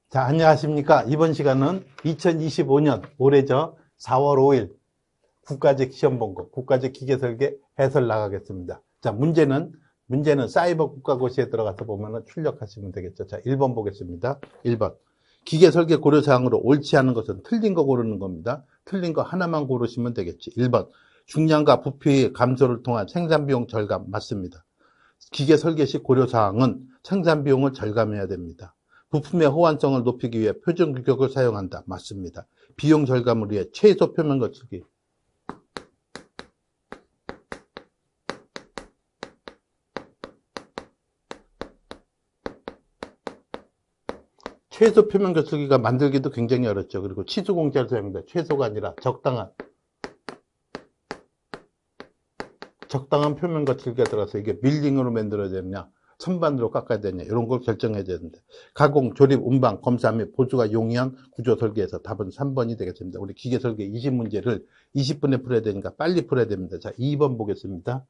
자, 안녕하십니까. 이번 시간은 2025년 올해죠. 4월 5일 국가직 시험본고, 국가직 기계설계 해설 나가겠습니다. 자, 문제는 사이버 국가고시에 들어가서 보면 출력하시면 되겠죠. 자, 1번 보겠습니다. 1번. 기계설계 고려사항으로 옳지 않은 것은 틀린 거 고르는 겁니다. 틀린 거 하나만 고르시면 되겠지. 1번. 중량과 부피의 감소를 통한 생산비용 절감 맞습니다. 기계설계 시 고려사항은 생산비용을 절감해야 됩니다. 부품의 호환성을 높이기 위해 표준 규격을 사용한다. 맞습니다. 비용 절감을 위해 최소 표면 거치기. 최소 표면 거치기가 만들기도 굉장히 어렵죠. 그리고 치수 공차를 사용한다. 최소가 아니라 적당한 표면 거치기가 들어가서 이게 밀링으로 만들어야 되느냐, 선반으로 깎아야 되느냐, 이런 걸 결정해야 되는데, 가공, 조립, 운반, 검사 및 보수가 용이한 구조 설계에서 답은 3번이 되겠습니다. 우리 기계 설계 20문제를 20분에 풀어야 되니까 빨리 풀어야 됩니다. 자, 2번 보겠습니다.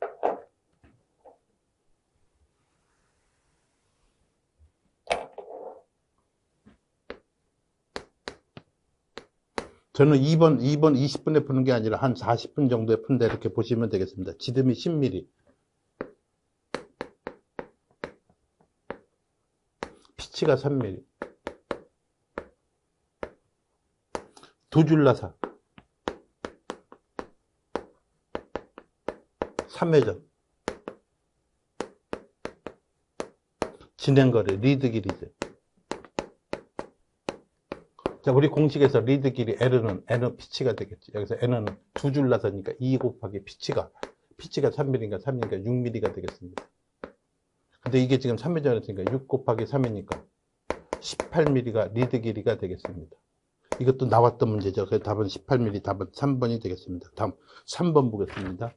저는 2번 20분에 푸는 게 아니라 한 40분 정도에 푼다 이렇게 보시면 되겠습니다. 지름이 10mm. 피치가 3mm. 두 줄 나사. 3회전. 진행거리, 리드 길이죠. 자, 우리 공식에서 리드 길이 L은 피치가 되겠지. 여기서 N은 두 줄 나사니까 2 곱하기 피치가 3mm인가 3mm인가 6mm가 되겠습니다. 근데 이게 지금 3회전 했으니까 6 곱하기 3이니까 18mm가 리드 길이가 되겠습니다. 이것도 나왔던 문제죠. 그래서 답은 18mm, 답은 3번이 되겠습니다. 다음 3번 보겠습니다.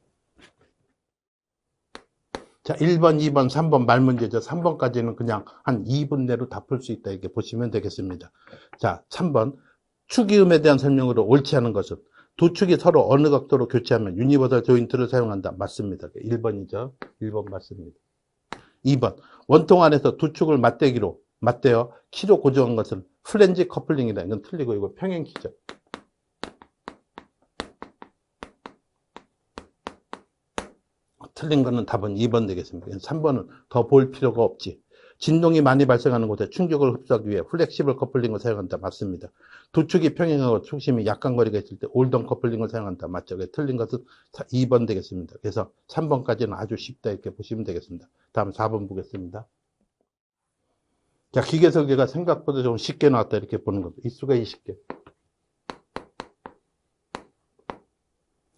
자, 1번, 2번, 3번 말 문제죠. 3번까지는 그냥 한 2분 내로 다 풀 수 있다 이렇게 보시면 되겠습니다. 자, 3번. 축이음에 대한 설명으로 옳지 않은 것은 두 축이 서로 어느 각도로 교체하면 유니버설 조인트를 사용한다. 맞습니다. 1번이죠. 1번 맞습니다. 2번. 원통 안에서 두 축을 맞대어 키로 고정한 것은 플랜지 커플링이다. 이건 틀리고 이거 평행키죠. 틀린 거는 답은 2번 되겠습니다. 3번은 더 볼 필요가 없지. 진동이 많이 발생하는 곳에 충격을 흡수하기 위해 플렉시블 커플링을 사용한다. 맞습니다. 두 축이 평행하고 축심이 약간 거리가 있을 때 올던 커플링을 사용한다. 맞죠? 틀린 것은 2번 되겠습니다. 그래서 3번까지는 아주 쉽다 이렇게 보시면 되겠습니다. 다음 4번 보겠습니다. 자, 기계 설계가 생각보다 좀 쉽게 나왔다 이렇게 보는 겁니다. 이수가 20개.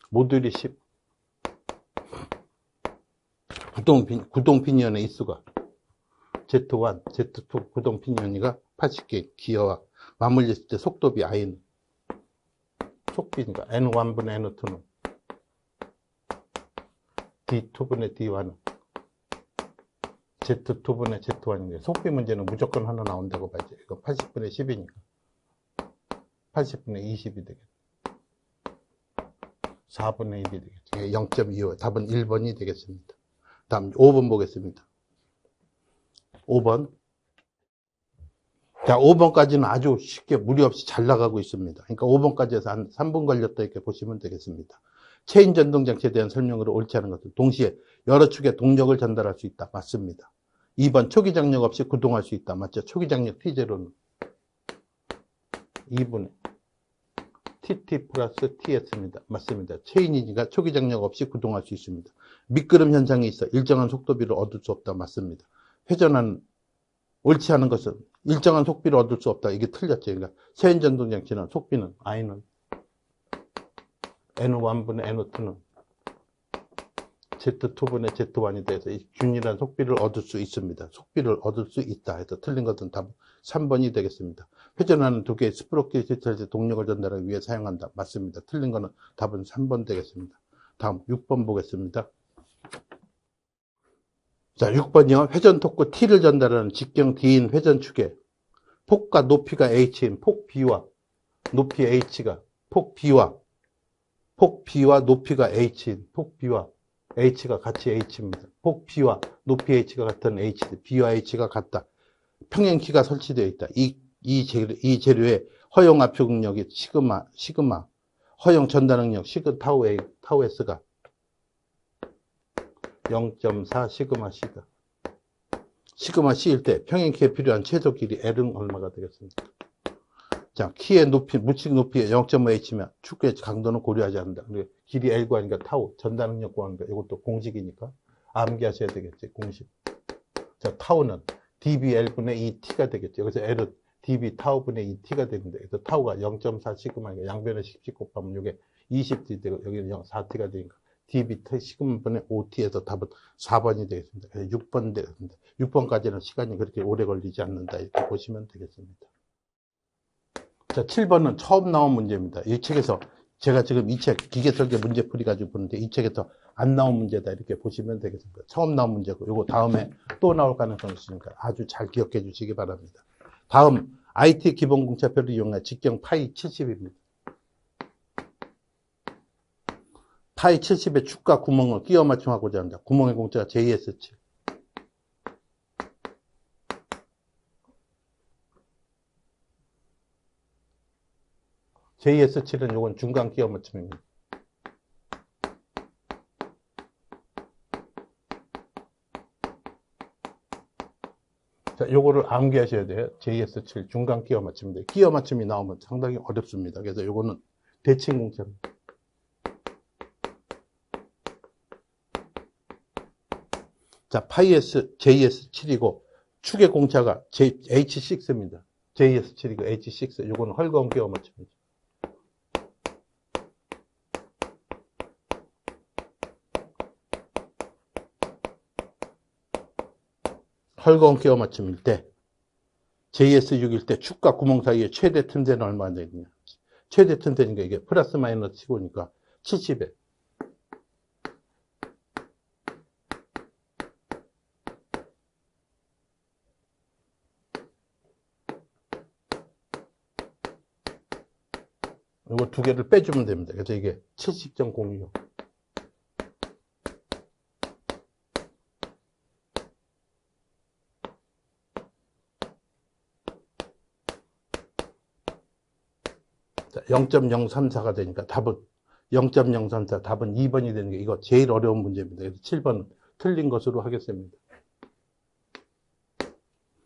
모듈이 10. 구동 피니언의 이수가 Z1, Z2 구동 피니언이가 80개 기어와 맞물렸을 때 속도비 I는 속비니까 N1분의 N2는 D2분의 D1은 Z2분의 Z1인데 속비 문제는 무조건 하나 나온다고 봐야죠. 이거 80분의 10이니까 80분의 20이 되겠죠. 4분의 1이 되겠죠. 0.25 답은 1번이 되겠습니다. 다음 5번 보겠습니다. 5번. 자, 5번까지는 아주 쉽게 무리 없이 잘 나가고 있습니다. 그러니까 5번까지 해서 한 3분 걸렸다 이렇게 보시면 되겠습니다. 체인 전동 장치에 대한 설명으로 옳지 않은 것은 동시에 여러 축에 동력을 전달할 수 있다. 맞습니다. 2번 초기 장력 없이 구동할 수 있다. 맞죠? 초기 장력 T0는 2분의 TT 플러스 TS입니다. 맞습니다. 체인이니까 초기 장력 없이 구동할 수 있습니다. 미끄럼 현상이 있어 일정한 속도비를 얻을 수 없다. 맞습니다. 회전하는 옳지 않은 것은 일정한 속비를 얻을 수 없다. 이게 틀렸죠. 그러니까 체인 전동 장치는 속비는 I는 N1분의 N2는 Z2분의 Z1이 돼서 균일한 속비를 얻을 수 있습니다. 속비를 얻을 수 있다 해서 틀린 것은 답 3번이 되겠습니다. 회전하는 두 개의 스프로켓 시스템에 동력을 전달하기 위해 사용한다. 맞습니다. 틀린 거는 답은 3번 되겠습니다. 다음 6번 보겠습니다. 자, 6번이요. 회전 토크 T를 전달하는 직경 D인 회전축에 폭과 높이가 H인 폭 B와 높이 H가 폭 B와 높이가 H인 폭 B와 H가 같이 H입니다. 폭 B와 높이 H가 같은 H, B와 H가 같다. 평행키가 설치되어 있다. 이 이 재료의 허용 압축 능력이 시그마, 허용 전달 능력 타우 S가 0.4 시그마 C다. 시그마 C일 때 평행키에 필요한 최소 길이 L은 얼마가 되겠습니까? 자, 키의 높이, 묻히기 높이의 0.5H면 축구의 강도는 고려하지 않는다. 길이 L 구하니까 타우, 전달 능력 구하니까 이것도 공식이니까 암기하셔야 되겠지, 공식. 자, 타우는 dBL분의 2T가 되겠죠. 여기서 L은 dB 타우분의 2T가 되는데, 그래서 타우가 0.4 시그마니까 양변에 10씩 곱하면 이게 20T 되고, 여기는 4T가 되니까 dB 시그마분의 5T에서 답은 4번이 되겠습니다. 그래서 6번 되겠습니다. 6번까지는 시간이 그렇게 오래 걸리지 않는다. 이렇게 보시면 되겠습니다. 자, 7번은 처음 나온 문제입니다. 이 책에서 제가 지금 이 책 기계설계 문제풀이 가지고 보는데 이 책에서 안 나온 문제다 이렇게 보시면 되겠습니다. 처음 나온 문제고 요거 다음에 또 나올 가능성이 있으니까 아주 잘 기억해 주시기 바랍니다. 다음 IT 기본 공차표를 이용한 직경 파이 70입니다. 파이 70의 축과 구멍을 끼워 맞춤하고자 한다. 구멍의 공차가 JS7. JS7은 요건 중간 끼워 맞춤입니다. 자, 요거를 암기하셔야 돼요. JS7 중간 끼워 맞춤인데 끼워 맞춤이 나오면 상당히 어렵습니다. 그래서 요거는 대칭 공차입니다. 자, 파이S JS7이고 축의 공차가 H6입니다. JS7이고 H6. 요거는 헐거운 끼워 맞춤이죠. 헐거운 끼워 맞춤일 때 JS6일 때 축과 구멍 사이의 최대 틈새는 얼마나 되느냐. 최대 틈새니까 이게 플러스 마이너스 15니까 70에 이거 두 개를 빼주면 됩니다. 그래서 이게 70.06. 자, 0.034가 되니까 답은 0.034, 답은 2번이 되는 게 이거 제일 어려운 문제입니다. 그래서 7번은 틀린 것으로 하겠습니다.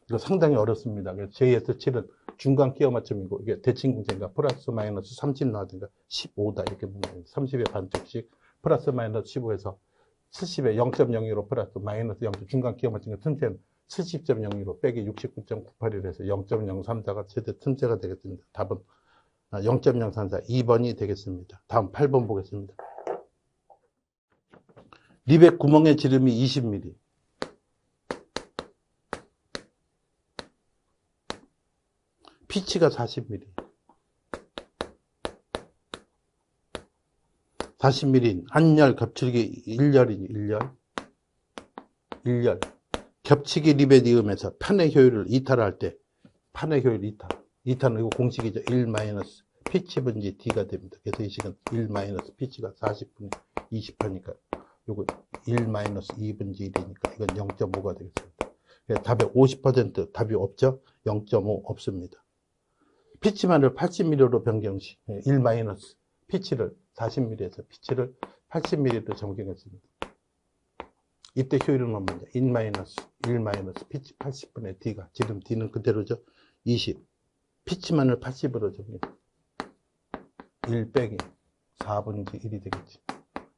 이거 상당히 어렵습니다. 그래서 JS7은 중간 끼워 맞춤이고 이게 대칭 공차니까 플러스 마이너스 30 나왔으니까 15다 이렇게 보면 됩니다. 30의 반쪽씩 플러스 마이너스 15에서 70에 0.02로 플러스 마이너스 0 중간 끼워 맞추니까 틈새는 70.02로 빼기 69.98이라서 0.034가 최대 틈새가 되겠습니다. 답은 0.034 2번이 되겠습니다. 다음 8번 보겠습니다. 리벳 구멍의 지름이 20mm. 피치가 40mm. 40mm인 한열 겹치기 1열이니 1열. 겹치기 리벳 이음에서 판의 효율을 이탈할 때 판의 효율 이탈. 이탈은 이거 공식이죠. 1 마이너스 피치 분지 D가 됩니다. 그래서 이 식은 1 마이너스 피치가 40분의 28니까 요거 1 마이너스 2분지 1이니까 이건 0.5가 되겠습니다. 답의 50% 답이 없죠? 0.5 없습니다. 피치만을 80mm로 변경시 1 마이너스 피치를 40mm에서 피치를 80mm로 변경했습니다. 이때 효율은 얼마냐? 1 마이너스 피치 80분의 D가 지금 D는 그대로죠. 20 피치만을 80으로 정리. 1 빼기 4분의 1이 되겠지.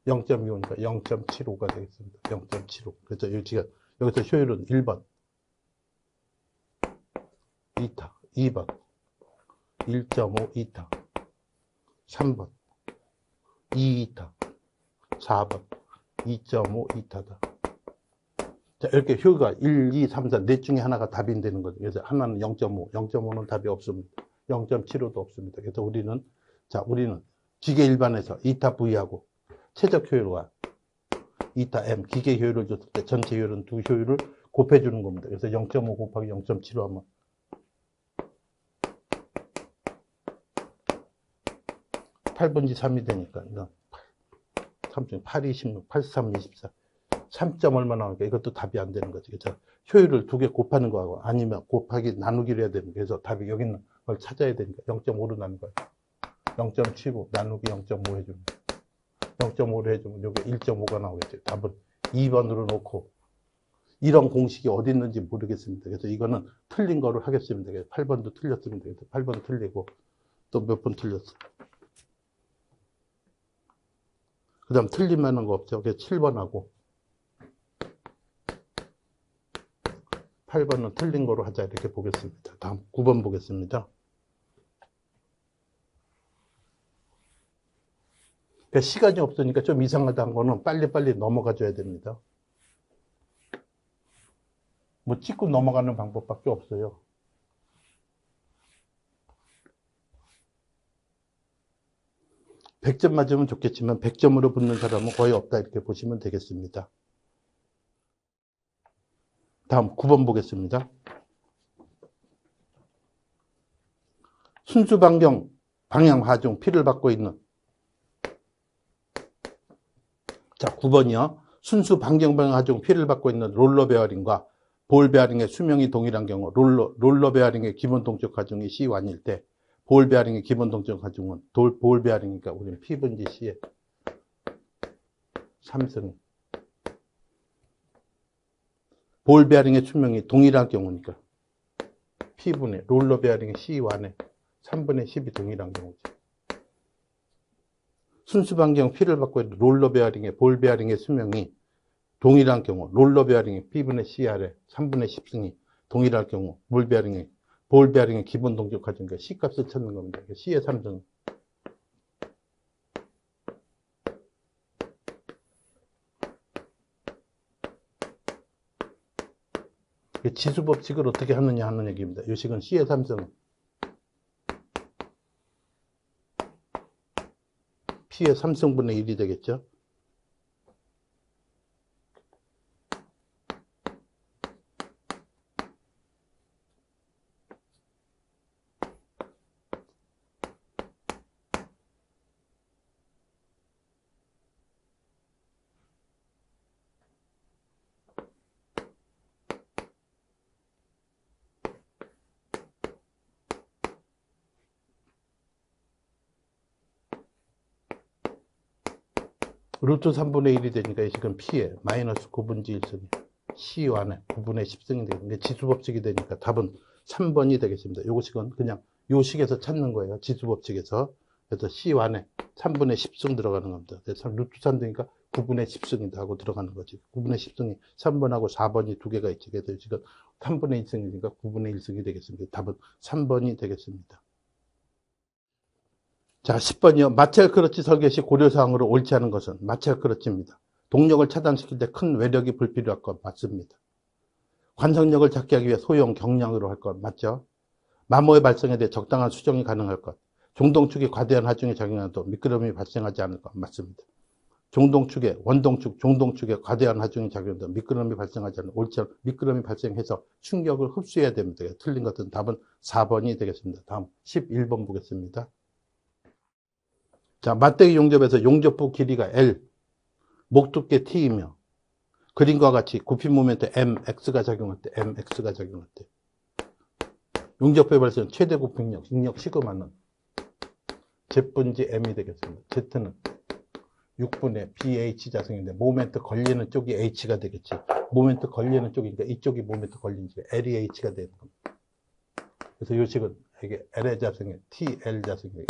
0.25니까 0.75가 되겠습니다. 0.75. 그래서 여기서 효율은 1번. 2타. 2번. 1.5 2타. 3번. 2타. 4번. 2.5 2타다. 자, 이렇게 효가 1, 2, 3, 4, 넷 중에 하나가 답이 되는 거죠. 그래서 하나는 0.5, 0.5는 답이 없습니다. 0.75도 없습니다. 그래서 우리는 기계 일반에서 2타 V하고 최적 효율과 2타 M, 기계 효율을 줬을 때 전체 효율은 두 효율을 곱해주는 겁니다. 그래서 0.5 곱하기 0.75 하면 8분지 3이 되니까, 3 중에 8, 26, 83, 24. 3점 얼마 나오니까 이것도 답이 안 되는 거지. 그래서 효율을 2개 곱하는 거하고 아니면 곱하기 나누기를 해야 되는 거예요. 그래서 답이 여기 있는 걸 찾아야 되니까 0.5로 나눈 거예요. 0.75 나누기 0.5 해주면 0.5로 해주면 여기 1.5가 나오겠죠. 답은 2번으로 놓고 이런 공식이 어디 있는지 모르겠습니다. 그래서 이거는 틀린 거로 하겠습니다. 8번도 틀렸습니다. 그래서 8번 틀리고 또 몇 번 틀렸어. 그 다음 틀린 만한 거 없죠. 그래서 7번하고 8번은 틀린 거로 하자 이렇게 보겠습니다. 다음 9번 보겠습니다. 그러니까 시간이 없으니까 좀 이상하다는 거는 빨리빨리 넘어가 줘야 됩니다. 뭐 찍고 넘어가는 방법밖에 없어요. (100점) 맞으면 좋겠지만 100점으로 붙는 사람은 거의 없다 이렇게 보시면 되겠습니다. 다음 9번 보겠습니다. 순수 방향 하중 P를 받고 있는 자 9번이요. 순수 방향 하중 P를 받고 있는 롤러 베어링과 볼 베어링의 수명이 동일한 경우 롤러 베어링의 기본 동적 하중이 C1일 때 볼 베어링의 기본 동적 하중은 볼 베어링이니까 우리는 P분지 C에 3승 볼 베어링의 수명이 동일한 경우니까 P분의 롤러 베어링의 C1에 3분의 10이 동일한 경우죠. 순수 반경 P를 받고 있는 롤러 베어링의 볼 베어링의 수명이 동일한 경우 롤러 베어링의 P분의 CR에 3분의 10승이 동일할 경우 볼 베어링의 기본 동적 하중이니까 C 값을 찾는 겁니다. C의 3승 지수 법칙을 어떻게 하느냐 하는 얘기입니다. 이 식은 C의 3승 P의 3승분의 1이 되겠죠. 루트 3분의 1이 되니까 이 식은 P에 마이너스 9분지 1승이 C1에 9분의 10승이 되겠는데 지수법칙이 되니까 답은 3번이 되겠습니다. 요거 식은 그냥 요 식에서 찾는 거예요. 지수법칙에서. 그래서 C1에 3분의 10승 들어가는 겁니다. 그래서 루트 3되니까 9분의 10승이다 하고 들어가는 거지. 9분의 10승이 3번하고 4번이 두 개가 있지. 그래서 지금 3분의 1승이니까 9분의 1승이 되겠습니다. 답은 3번이 되겠습니다. 자, 10번이요. 마찰 크러치 설계 시 고려사항으로 옳지 않은 것은 마찰 크러치입니다. 동력을 차단시킬 때 큰 외력이 불필요할 것 맞습니다. 관성력을 잡게 하기 위해 소형 경량으로 할 것 맞죠? 마모의 발생에 대해 적당한 수정이 가능할 것. 종동축이 과대한 하중이 작용해도 미끄럼이 발생하지 않을 것 맞습니다. 종동축에 과대한 하중이 작용해도 미끄럼이 발생하지 않을 옳지 않은 미끄럼이 발생해서 충격을 흡수해야 됩니다. 틀린 것은 답은 4번이 되겠습니다. 다음 11번 보겠습니다. 자, 맞대기 용접에서 용접부 길이가 L, 목 두께 T이며 그림과 같이 굽힌 모멘트 MX가 작용할 때 용접부에 발생한 최대 굽힘력, 응력 시그마는 Z분지 M이 되겠습니다. Z는 6분의 BH 자승인데 모멘트 걸리는 쪽이 H가 되겠지. 모멘트 걸리는 쪽이니까 이쪽이 모멘트 걸리니까 L이 H가 되는 겁니다. 그래서 이 식은 이게 L의 자승에 TL 자승에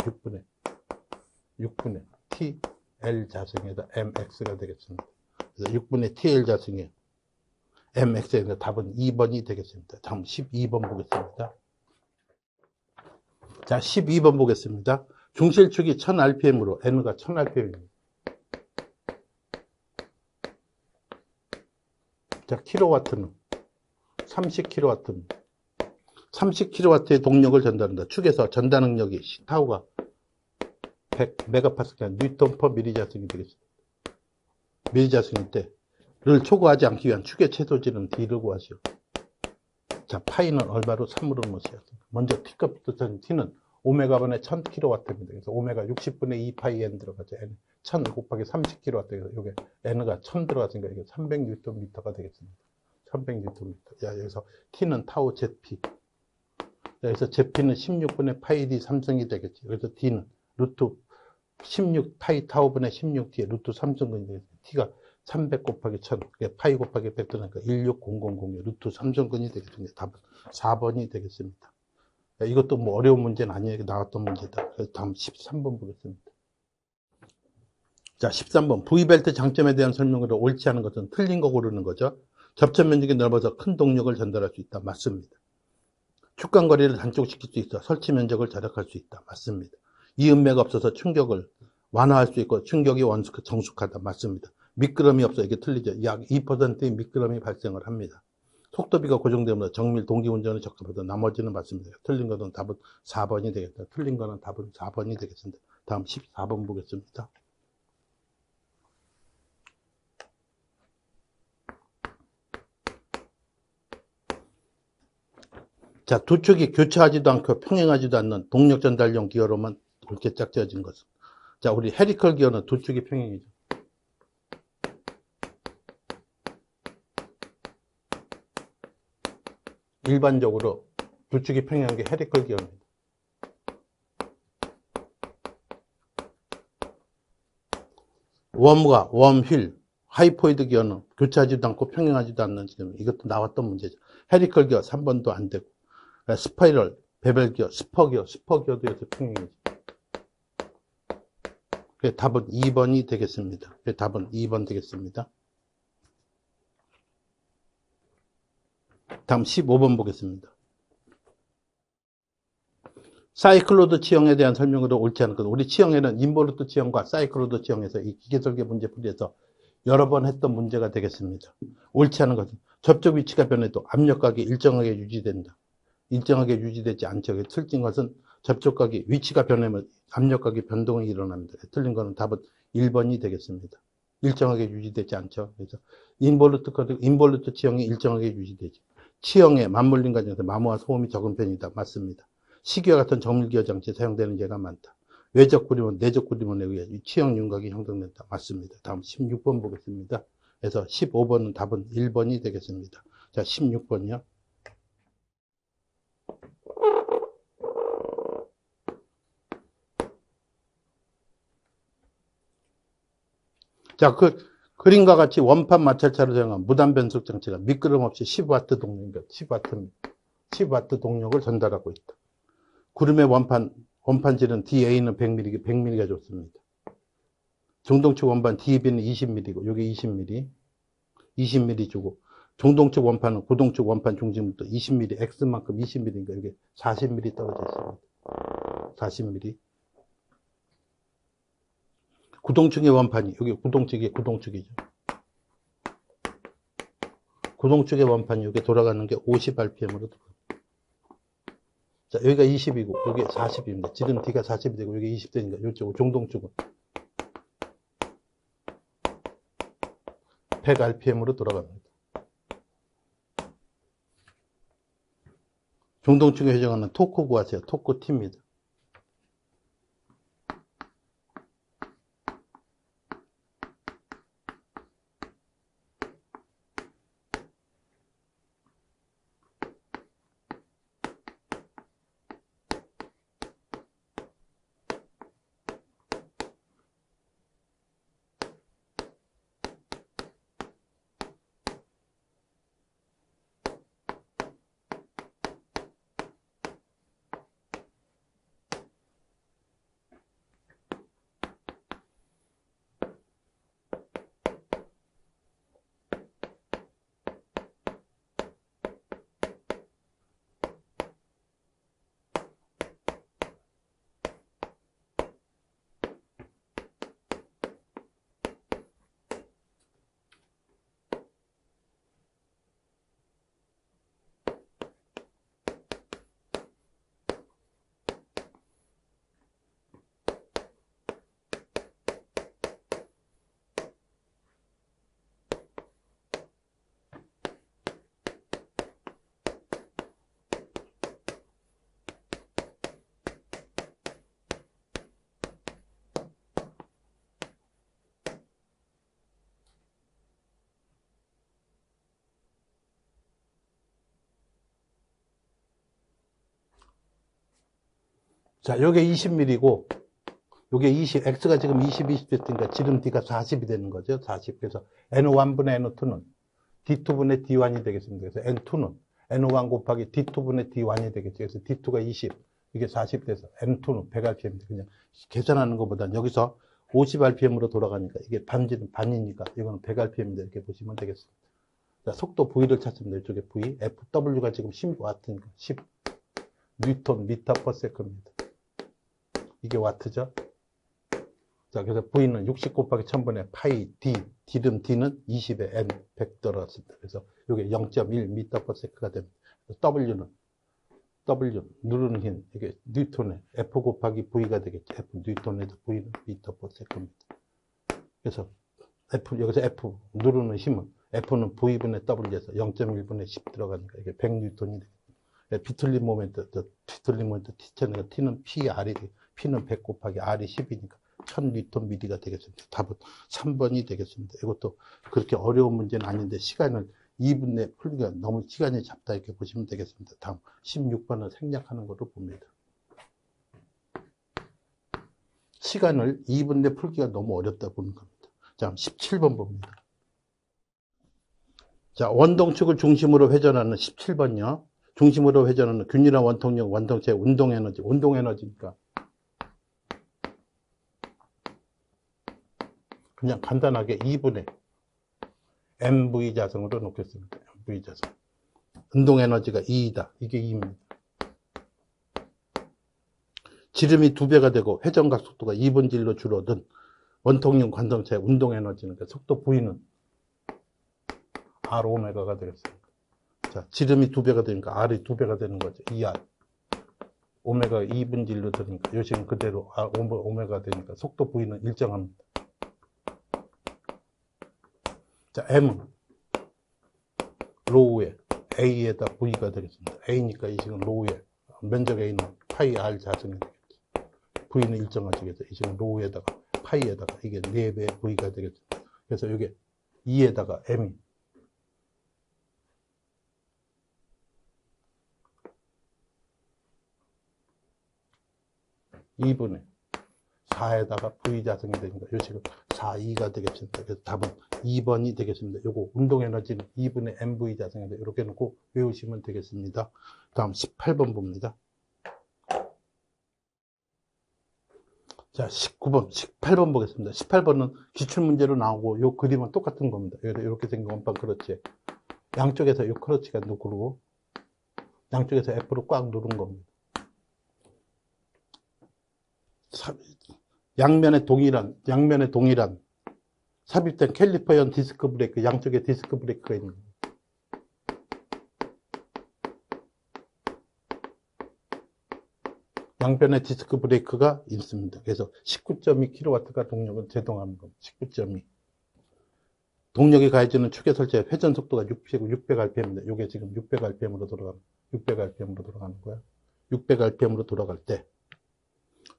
6분의 TL 자승에다 MX가 되겠습니다. 그래서 6분의 TL 자승에 MX에서 답은 2번이 되겠습니다. 다음 12번 보겠습니다. 자, 12번 보겠습니다. 중실축이 1000rpm으로 N가 1000rpm입니다. 자, 킬로와트는 30kW입니다. 30kW의 동력을 전달한다. 축에서 전달 능력이 타우가 100메가파스칼 뉴턴 퍼 미리자승이 되겠습니다. 미리자승일 때를 초과하지 않기 위한 축의 최소지는 D를 구하시오. 자, 파이는 얼마로 3으로 넣으셔야 됩니다. 먼저 T값부터 T는 오메가분의 1000kW입니다. 그래서 오메가 60분의 2파이 N 들어가죠. N 1000 곱하기 30kW가 되겠습니다. 요게 N가 1000 들어갔으니까 이게 300Nm가 되겠습니다. 300Nm. 야, 여기서 T는 타우 ZP. 여기서 ZP는 16분의 파이 D 삼성이 되겠지. 그래서 D는 루트 16 파이 타우분의 16T의 루트 3성근이 되겠습니다. T가 300 곱하기 1000, 파이 곱하기 100 되니까 16000의 루트 3성근이 되겠습니다. 답은 4번이 되겠습니다. 이것도 뭐 어려운 문제는 아니에요. 나왔던 문제다. 그래서 다음 13번 보겠습니다. 자, 13번. V벨트 장점에 대한 설명으로 옳지 않은 것은 틀린 거 고르는 거죠. 접점 면적이 넓어서 큰 동력을 전달할 수 있다. 맞습니다. 축간거리를 단축시킬 수 있어 설치 면적을 절약할 수 있다. 맞습니다. 이음매가 없어서 충격을 완화할 수 있고 충격이 정숙하다. 맞습니다. 미끄럼이 없어. 이게 틀리죠. 약 2%의 미끄럼이 발생을 합니다. 속도비가 고정되면서 정밀 동기운전에 적합하다. 나머지는 맞습니다. 틀린 것은 답은 4번이 되겠다. 틀린 거는 답은 4번이 되겠습니다. 다음 14번 보겠습니다. 자, 두 축이 교차하지도 않고 평행하지도 않는 동력 전달용 기어로만 이렇게 짝지어진 것은. 자, 우리 헤리컬 기어는 두 축이 평행이죠. 일반적으로 두 축이 평행한 게 헤리컬 기어입니다. 웜과 웜휠, 하이포이드 기어는 교차하지도 않고 평행하지도 않는 지점. 이것도 나왔던 문제죠. 헤리컬 기어 3번도 안 되고. 스파이럴, 베벨 기어, 스퍼 기어도 여기서 평행이죠. 답은 2번이 되겠습니다. 답은 2번 되겠습니다. 다음 15번 보겠습니다. 사이클로드 지형에 대한 설명으로 옳지 않은 것. 우리 지형에는 인볼루트 지형과 사이클로드 지형에서 이 기계설계 문제풀이에서 여러 번 했던 문제가 되겠습니다. 옳지 않은 것은 접촉 위치가 변해도 압력각이 일정하게 유지된다. 일정하게 유지되지 않죠. 틀린 것은 접촉각이 위치가 변하면 압력각이 변동이 일어납니다. 틀린 것은 답은 1번이 되겠습니다. 일정하게 유지되지 않죠. 그래서 인볼루트 지형이 일정하게 유지되지. 치형에 맞물린 과정에서 마모와 소음이 적은 편이다. 맞습니다. 시기와 같은 정밀기어 장치에 사용되는 예가 많다. 외적 구리문, 내적 구리문에 의해 치형 윤곽이 형성된다. 맞습니다. 다음 16번 보겠습니다. 그래서 15번은 답은 1번이 되겠습니다. 자, 16번이요. 자, 그림과 같이 원판 마찰차를 사용한 무단 변속 장치가 미끄럼 없이 10W 동력입니다. 10W 동력을 전달하고 있다. 구름의 원판질은 DA는 100mm가 좋습니다. 중동측 원판 DB는 20mm고, 여기 20mm 주고, 중동측 원판은 구동측 원판 중심부터 20mm, X만큼 20mm니까 여기 40mm 떨어져 있습니다. 40mm. 구동측의 원판이, 여기 구동측이죠. 구동측의 원판이 여기 돌아가는 게 50rpm으로 돌아갑니다. 자, 여기가 20이고, 여기 40입니다. 지름 D가 40이 되고, 여기 20되니까, 이쪽 중동축은 100rpm으로 돌아갑니다. 중동축의 회전하는 토크 구하세요. 토크 T입니다. 자, 요게 20mm고, 요게 20, X가 지금 20 됐으니까 지름 D가 40이 되는 거죠. 40. 그래서 N1분의 N2는 D2분의 D1이 되겠습니다. 그래서 N2는 N1 곱하기 D2분의 D1이 되겠죠. 그래서 D2가 20, 이게 40 돼서 N2는 100rpm인데 그냥 계산하는 것보다는 여기서 50rpm으로 돌아가니까 이게 반이니까 이거는 100rpm인데 이렇게 보시면 되겠습니다. 자, 속도 V를 찾습니다. 이쪽에 V, FW가 지금 10W니까 10 뉴턴 미터 퍼 세컨입니다. 이게 와트죠. 자, 그래서 V는 60 곱하기 1000분의 파이 D, 지름 D는 20에 N, 100 들어갔습니다. 그래서 이게 0.1 미터 퍼 세컨가 됩니다. W, 누르는 힘, 이게 뉴턴에 F 곱하기 V가 되겠죠. F, 뉴턴에도 V는 미터 퍼 세컨입니다. 그래서 여기서 F, 누르는 힘은 F는 V분의 W에서 0.1분의 10 들어가니까 이게 100뉴턴이 되겠죠. 비틀린 모멘트, T체는 T는 PR이 되고, P는 100 곱하기 R이 10이니까 1000뉴턴 미리가 되겠습니다. 답은 3번이 되겠습니다. 이것도 그렇게 어려운 문제는 아닌데 시간을 2분 내 풀기가 너무 시간이 잡다 이렇게 보시면 되겠습니다. 다음 16번은 생략하는 것으로 봅니다. 시간을 2분 내 풀기가 너무 어렵다 보는 겁니다. 자, 17번 봅니다. 자, 원동축을 중심으로 회전하는 17번요. 중심으로 회전하는 균일한 원통력 원동체의 운동에너지니까 그냥 간단하게 2분의 mv 자성으로 놓겠습니다. mv 자성. 운동에너지가 2이다. 이게 2입니다. 지름이 2배가 되고 회전각 속도가 2분의 1로 줄어든 원통력 관동체의 운동에너지는 속도 V는 R 오메가가 되겠습니다. 자, 지름이 2배가 되니까 R이 2배가 되는 거죠. 2R. 오메가 2분의 1로 되니까 요식은 그대로 R 오메가 되니까 속도 V는 일정합니다. 자, M은 로우에 A에다 V가 되겠습니다. A니까 이 식은 로우에 면적 A는 파이 R 자성이 되겠죠. V는 일정하시겠죠. 이 식은 로우에다가 파이에다가 이게 4배의 V가 되겠죠. 그래서 이게 2에다가 M이 2분의 4에다가 V 자성이 되니까 이 식은 4,2가 되겠습니다. 그래서 답은 2번이 되겠습니다. 요거 운동에너지는 2분의 MV 자성인데 이렇게 놓고 외우시면 되겠습니다. 다음 18번 봅니다. 자, 18번 보겠습니다. 18번은 기출문제로 나오고 요 그림은 똑같은 겁니다. 이렇게 생긴 원판 크러치. 양쪽에서 요 크러치가 누르고 양쪽에서 F로 꽉 누른 겁니다. 양면에 동일한 삽입된 캘리퍼형 디스크 브레이크, 양쪽에 디스크 브레이크가 있는 겁니다. 양변에 디스크 브레이크가 있습니다. 그래서 19.2kW가 동력은 제동하는 겁니다. 19.2. 동력이 가해지는 축의 설치의 회전 속도가 600rpm입니다. 이게 지금 600rpm으로 돌아갑니다. 600rpm으로 돌아가는 거야. 600rpm으로 돌아갈 때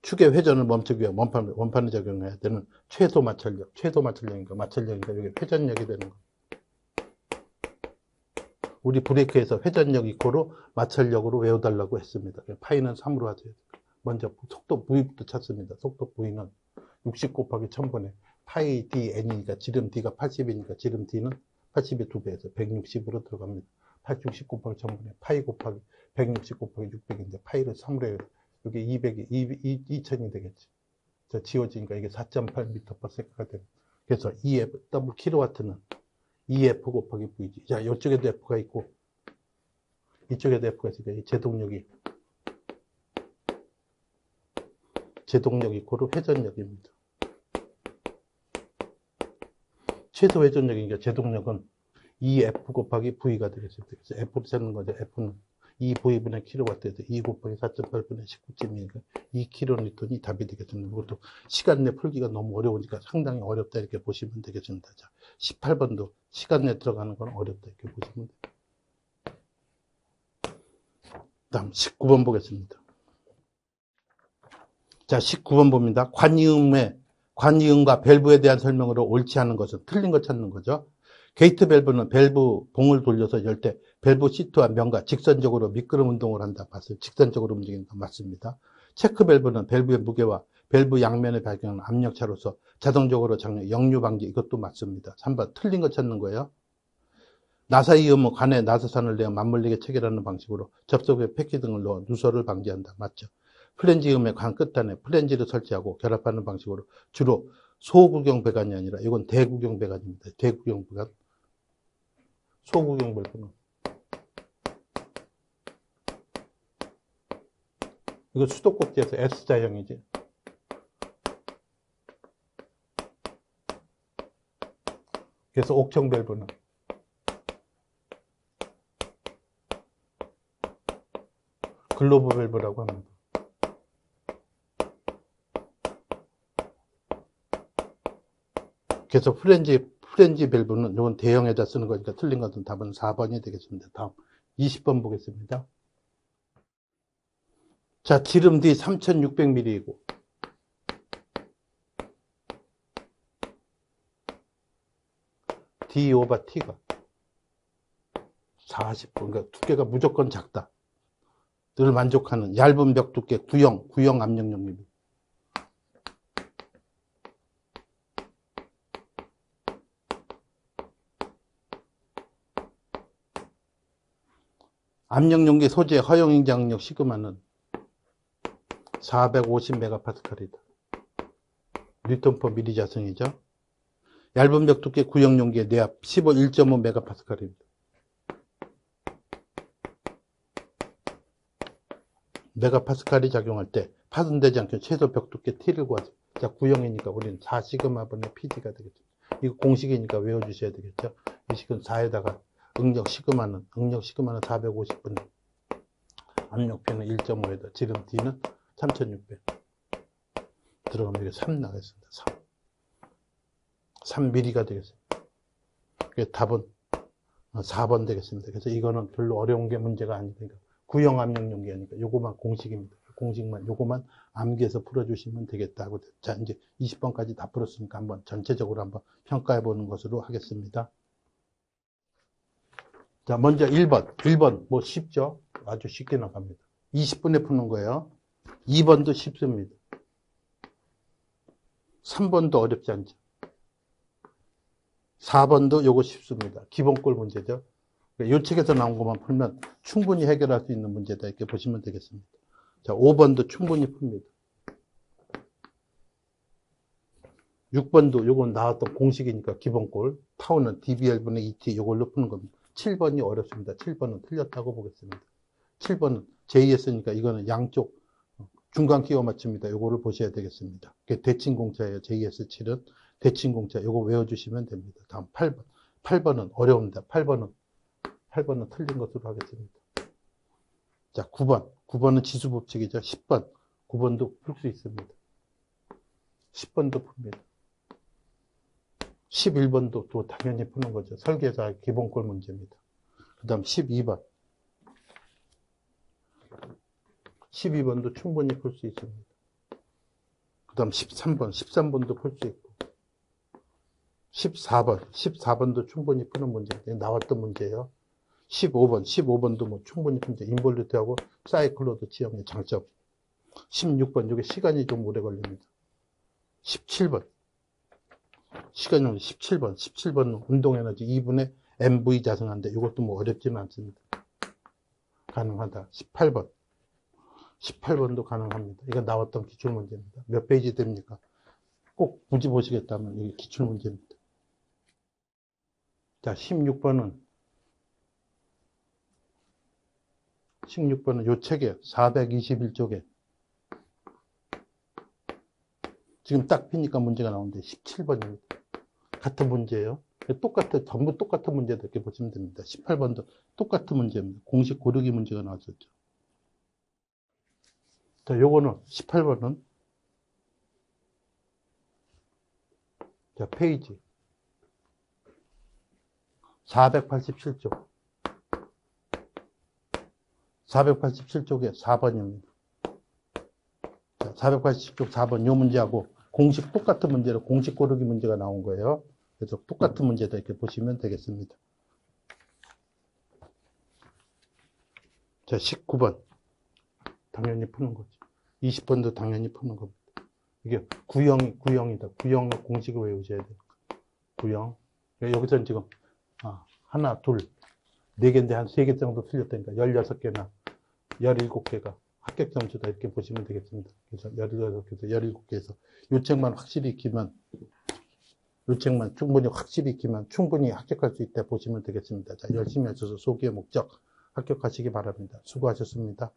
축의 회전을 멈추기 위해 원판을 적용해야 되는 최소 마찰력이니까 이게 회전력이 되는 겁니다. 우리 브레이크에서 회전력 이코로 마찰력으로 외워달라고 했습니다. 파이는 3으로 하셔야 돼요. 먼저 속도 V부터 찾습니다. 속도 V는 60 곱하기 1000분의 파이 DN이니까 지름 D가 80이니까 지름 D는 80의 2배에서 160으로 들어갑니다. 60 곱하기 1000분의 파이 곱하기 160 곱하기 600인데 파이를 3으로 해요. 이게 2000이 되겠죠. 자, 지워지니까 이게 4.8m/s가 됩니다. 그래서 EF, 더블 킬로와트는 EF 곱하기 V지. 자, 이쪽에도 F가 있고, 이쪽에도 F가 있으니까 이 제동력 이코로 회전력입니다. 최소 회전력이니까 제동력은 EF 곱하기 V가 되겠습니다. 그래서 F를 찾는 거죠. F는 2V분의 킬로와트에서 2 곱하기 4.8분의 19.2니까 2kN이 답이 되겠습니다. 이것도 시간 내 풀기가 너무 어려우니까 상당히 어렵다 이렇게 보시면 되겠습니다. 자, 18번도 시간 내 들어가는 건 어렵다 이렇게 보시면 됩니다. 다음 19번 보겠습니다. 자, 19번 봅니다. 관이음과 밸브에 대한 설명으로 옳지 않은 것은 틀린 것 찾는 거죠. 게이트 밸브는 밸브 봉을 돌려서 열 때 밸브 시트와 면과 직선적으로 미끄럼 운동을 한다. 맞습니다. 직선적으로 움직이는 거 맞습니다. 체크 밸브는 밸브의 무게와 밸브 양면에 발생하는 압력차로서 자동적으로 작용, 역류 방지. 이것도 맞습니다. 3번 틀린 거 찾는 거예요. 나사이음은 관에 나사산을 내어 맞물리게 체결하는 방식으로 접촉에 패키 등을 넣어 누설을 방지한다. 맞죠? 플랜지음의 관 끝단에 플랜지를 설치하고 결합하는 방식으로 주로 소구경 배관이 아니라 이건 대구경 배관입니다. 대구경 배관. 소구경 배관은 이거 수도꼭지에서 S자형이지. 그래서 옥청 밸브는 글로브 밸브라고 합니다. 그래서 프렌지 밸브는 이건 대형에다 쓰는 거니까 틀린 것은 답은 4번이 되겠습니다. 다음 20번 보겠습니다. 자, 지름 D 3600mm이고 D 오버 T가 40, 그러니까 두께가 무조건 작다. 늘 만족하는 얇은 벽 두께 구형 압력용입니다. 압력용기 소재 허용인장력 시그마는 450메가파스칼이다. 뉴턴/퍼 미리 자승이죠. 얇은 벽 두께 구형 용기의 내압 1.5메가파스칼입니다. 메가파스칼이 작용할 때 파손되지 않게 최소 벽 두께 T를 구하죠. 자, 구형이니까 우리는 4시그마분의 PG가 되겠죠. 이거 공식이니까 외워주셔야 되겠죠. 이 식은 4에다가 응력 시그마는 450분의 압력표는 1.5에다 지름 D는 3600 들어가면 이게 3 나겠습니다. 3mm가 되겠습니다. 답은 4번 되겠습니다. 그래서 이거는 별로 어려운 게 문제가 아니니까 구형 압력용기 아니까 요거만 공식입니다. 공식만 요거만 암기해서 풀어주시면 되겠다고. 자, 이제 20번까지 다 풀었으니까 한번 전체적으로 한번 평가해 보는 것으로 하겠습니다. 자, 먼저 1번 뭐 쉽죠? 아주 쉽게 나갑니다. 20분에 푸는 거예요. 2번도 쉽습니다. 3번도 어렵지 않죠. 4번도 요거 쉽습니다. 기본꼴 문제죠. 이 책에서 나온 것만 풀면 충분히 해결할 수 있는 문제다. 이렇게 보시면 되겠습니다. 자, 5번도 충분히 풉니다. 6번도 요건 나왔던 공식이니까 기본꼴. 타우는 dBl분의 ET 요걸로 푸는 겁니다. 7번이 어렵습니다. 7번은 틀렸다고 보겠습니다. 7번은 JS니까 이거는 양쪽 중간 끼워 맞춥니다. 요거를 보셔야 되겠습니다. 대칭공차예요. JS7은 대칭공차. 요거 외워주시면 됩니다. 다음 8번. 8번은 어려웁니다. 8번은 틀린 것으로 하겠습니다. 자, 9번은 지수법칙이죠. 10번. 9번도 풀 수 있습니다. 10번도 풉니다. 11번도 또 당연히 푸는 거죠. 설계자 기본꼴 문제입니다. 그 다음 12번. 12번도 충분히 풀 수 있습니다. 그 다음 13번도 풀 수 있고. 14번도 충분히 푸는 문제입니다. 나왔던 문제예요. 15번도 뭐 충분히 푼다. 인볼루트하고 사이클로드 지형의 장점. 16번, 이게 시간이 좀 오래 걸립니다. 17번. 17번은 운동에너지 2분의 MV 자승한데 이것도 뭐 어렵지는 않습니다. 가능하다. 18번도 가능합니다. 이거 나왔던 기출문제입니다. 몇 페이지 됩니까? 꼭 굳이 보시겠다면 이게 기출문제입니다. 자, 16번은 요 책에 421쪽에 지금 딱 피니까 문제가 나오는데 17번입니다. 같은 문제예요. 전부 똑같은 문제다 이렇게 보시면 됩니다. 18번도 똑같은 문제입니다. 공식 고르기 문제가 나왔었죠. 자, 요거는 18번은 자, 페이지 487쪽 487쪽에 4번입니다. 자, 487쪽 4번 요 문제하고 공식 똑같은 문제로 공식 고르기 문제가 나온 거예요. 그래서 똑같은 문제다 이렇게 보시면 되겠습니다. 자, 19번 당연히 푸는 거죠. 20번도 당연히 푸는 겁니다. 이게 구형이다. 구형 공식을 외우셔야 돼요. 구형. 여기서는 지금, 하나, 둘, 네 개인데 한 세 개 정도 틀렸다니까. 16개나 17개가 합격 점수다. 이렇게 보시면 되겠습니다. 그래서 16개에서 17개에서 요 책만 확실히 익히면, 요 책만 충분히 확실히 익히면 충분히 합격할 수 있다 보시면 되겠습니다. 자, 열심히 하셔서 소기의 목적 합격하시기 바랍니다. 수고하셨습니다.